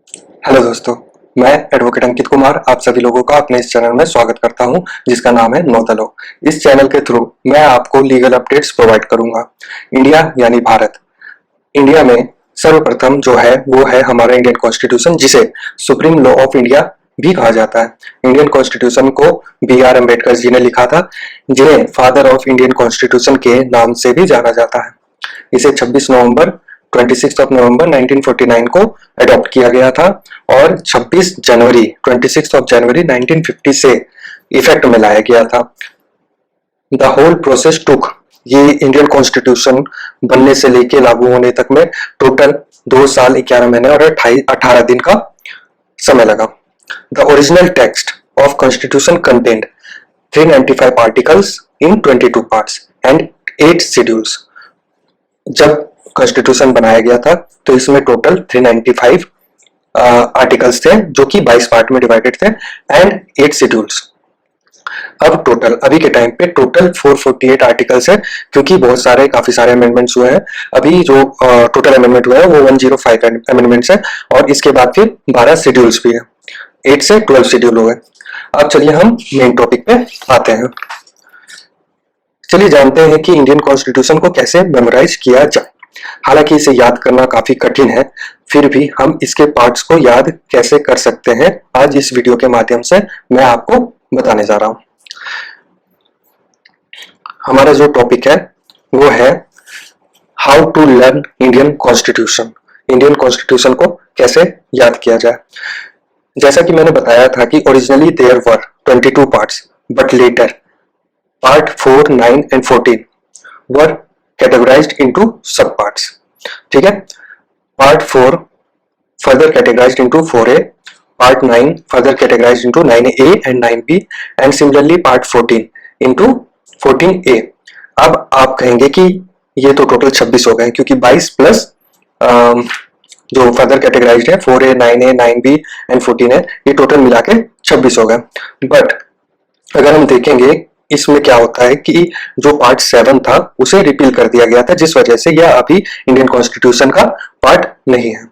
Hello दोस्तों, मैं advocate Ankit Kumar आप सभी लोगों का अपने इस चैनल में स्वागत करता हूं, जिसका नाम है नो द लॉ। इस चैनल के थ्रू मैं आपको लीगल अपडेट्स प्रोवाइड करूंगा। इंडिया यानी भारत, इंडिया में सर्वप्रथम जो है वो है हमारा इंडियन कॉन्स्टिट्यूशन, जिसे सुप्रीम लॉ ऑफ इंडिया भी कहा जाता है। इंडियन कॉन्स्टिट्यूशन को B.R. अम्बेडकर जी ने लिखा था, जिन्हें फादर ऑफ इंडियन कॉन्स्टिट्यूशन के नाम से भी जाना जाता है। इसे 26 नवंबर 1949 को अडॉप्ट किया गया था और 26 जनवरी 1950 से इफेक्ट में लाया गया था। द होल प्रोसेस टुक, ये इंडियन कॉन्स्टिट्यूशन बनने से लेके लागू होने तक में टोटल 2 साल 11 महीने और 18 दिन का समय लगा। The original text of constitution contained 395 articles in 22 parts and 8 schedules. जब कॉन्स्टिट्यूशन बनाया गया था तो इसमें टोटल 395 आर्टिकल्स थे, जो कि 22 पार्ट में डिवाइडेड थे, एंड 8 शेड्यूल्स। अब टोटल अभी के टाइम पे टोटल 448 आर्टिकल्स है, क्योंकि काफी सारे अमेंडमेंट्स हुए हैं। अभी जो टोटल अमेंडमेंट हुआ है वो 105 अमेंडमेंट्स है, और इसके बाद फिर 12 शेड्यूल्स भी है। 8 से 12 शेड्यूल हुए। अब चलिए हम मेन टॉपिक पे आते हैं। चलिए जानते हैं कि इंडियन कॉन्स्टिट्यूशन को कैसे मेमोराइज किया जाए। हालांकि इसे याद करना काफी कठिन है, फिर भी हम इसके पार्ट्स को याद कैसे कर सकते हैं, आज इस वीडियो के माध्यम से मैं आपको बताने जा रहा हूं। हमारा जो टॉपिक है वो है how to learn Indian constitution. Indian constitution को कैसे याद किया जाए। जैसा कि मैंने बताया था कि originally there were 22 parts, but later part 4, 9 and 14 were categorized into subparts. ठीक है। Part 4 further categorized into 4A, part 9 further categorized into 9A and 9B, and similarly part 14 into 14A। अब आप कहेंगे कि ये तो टोटल 26 हो गए, क्योंकि 22 प्लस जो फर्दर कैटेगराइज्ड है 4A, 9A, 9B एंड 14 है, ये टोटल मिला के 26 हो गए। बट अगर हम देखेंगे इसमें क्या होता है कि जो पार्ट 7 था उसे रिपील कर दिया गया था, जिस वजह से यह अभी इंडियन कॉन्स्टिट्यूशन का पार्ट नहीं है।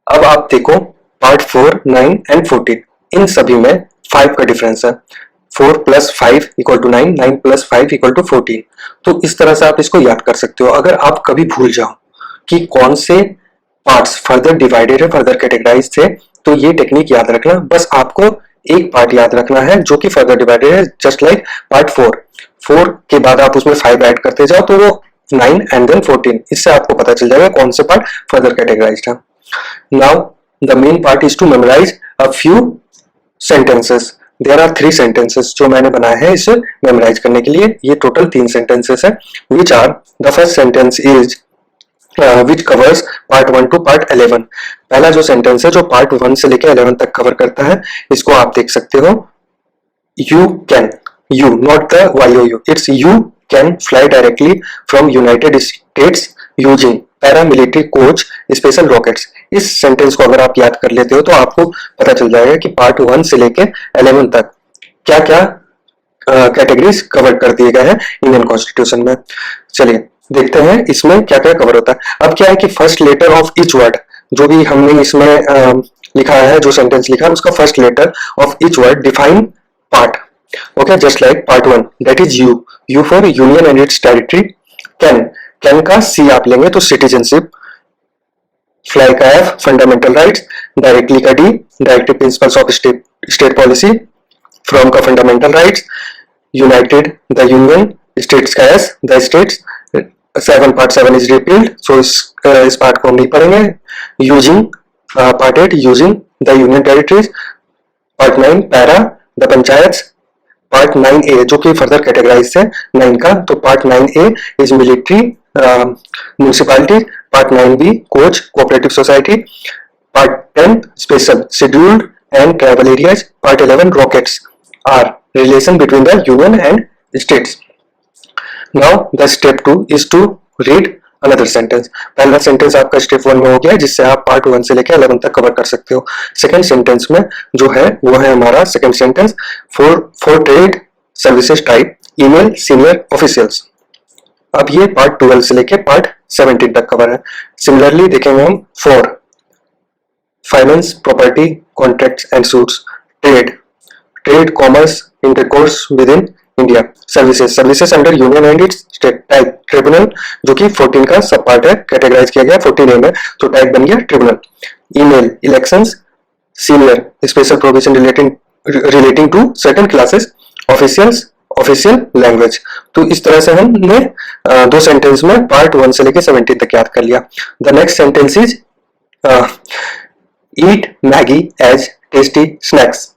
अब आप देखो पार्ट 4, 9 एंड 14, इन सभी में 5 का डिफरेंस है। 4 + 5 = 9, 9 + 5 = 14। तो इस तरह से आप इसको याद कर सकते हो। अगर आप कभी भूल जाओ कि कौन से पार्ट्स फर्दर डिवाइडेड है, फर्दर कैटेगराइज थे, तो ये टेक्निक याद रखना। बस आपको एक पार्ट याद रखना है जो कि फर्दर डिवाइडेड है, जस्ट लाइक पार्ट 4 के बाद आप उसमें 5 ऐड करते जाओ तो वो 9 एंड देन 14। इससे आपको पता चल जाएगा कौन से पार्ट फर्दर कैटेगराइज्ड है। Now the main part is to memorize a few sentences. There are 3 sentences जो मैंने बनाए हैं इसे मेमोराइज करने के लिए। ये टोटल 3 सेंटेंसेस है, which are the first sentence is which covers part 1 to part 11। पहला जो सेंटेंस है जो पार्ट 1 से लेकर 11 तक कवर करता है, इसको आप देख सकते हो। You can, you not the YOU, it's you can fly directly from United States using paramilitary coach special rockets। इस सेंटेंस को अगर आप याद कर लेते हो तो आपको पता चल जाएगा कि पार्ट 1 से लेकर 11 तक क्या क्या कैटेगरीज कवर कर दिए गए हैं इंडियन कॉन्स्टिट्यूशन में। चलिए देखते हैं इसमें क्या क्या कवर होता है। अब क्या है कि first letter of each word, जो भी हमने इसमें लिखा है, जो सेंटेंस लिखा है, उसका first letter of each word define part. Okay, just like part 1 that is U for union and its territory. Can का सी आप लेंगे तो सिटीजनशिप। फ्लाई का एफ फंडामेंटल राइट्स। डायरेक्टली का D directive principles of state policy. From का fundamental rights. United the union. States का S the states. 7 part 7 is repealed, so इस part को हम नहीं पढ़ेंगे। Using part 8 using the union territories. Part 9 para the panchayat. Part 9A जो कि further categorize है 9 का, तो part 9A is military municipality. Part 9B coach cooperative society. Part 10 special scheduled and tribal areas. Part 11 rockets are relation between the union and states. Now the step 2 is to read another sentence। पहला sentence आपका step 1 में हो गया, जिससे आप part 1 से लेकर 11 तक कवर कर सकते हो। सेकंड सेंटेंस में जो है वो है हमारा second sentence for trade services type email senior officials. अब ये पार्ट 12 से लेकर पार्ट 17 तक कवर है। सिमिलरली देखेंगे हम finance, property, contracts and suits, trade, trade, commerce, intercourse with in India, services, services under union and it's state, type, tribunal, जो कि 14 का सब पार्ट है, कैटेगराइज किया गया 14A में, तो टाइप बन गया tribunal, email, elections, senior, special provision relating to certain classes, officials, official language. तो इस तरह से हमने दो सेंटेंस में पार्ट 1 से लेकर 17 तक याद कर लिया। The next sentence is eat Maggi as tasty snacks.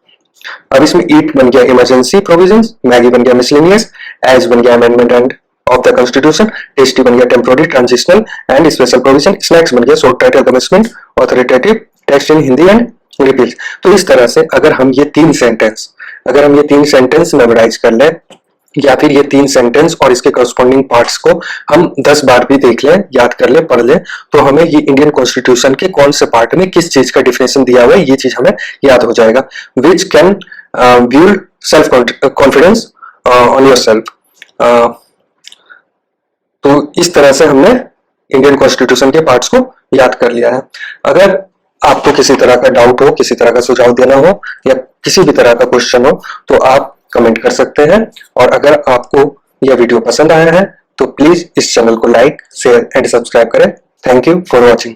अब इसमें ईट बन गया इमरजेंसी प्रोविजंस, मैगी बन गया मिसलेनियस, एज बन गया amendment end of the constitution, tasty बन गया temporary, transitional and special provision, snacks बन गया short title government authoritative text in Hindi and repeat. तो इस तरह से अगर हम ये तीन सेंटेंस मेमोराइज कर ले, या फिर ये तीन सेंटेंस और इसके करस्पॉन्डिंग पार्ट्स को हम 10 बार भी देख लें, याद कर ले, पढ़ ले, तो हमें ये इंडियन कॉन्स्टिट्यूशन के कौन से पार्ट में किस चीज का डिफिनेशन दिया हुआ है ये चीज हमें याद हो जाएगा, which can build self confidence on your self. तो इस तरह से हमने इंडियन कॉन्स्टिट्यूशन के पार्ट्स को याद कर लिया है। अगर आपको किसी तरह का डाउट हो, किसी तरह का सुझाव देना हो, या किसी भी तरह का क्वेश्चन हो, तो आप कमेंट कर सकते हैं। और अगर आपको यह वीडियो पसंद आया है तो प्लीज इस चैनल को लाइक, शेयर एंड सब्सक्राइब करें। Thank you for watching.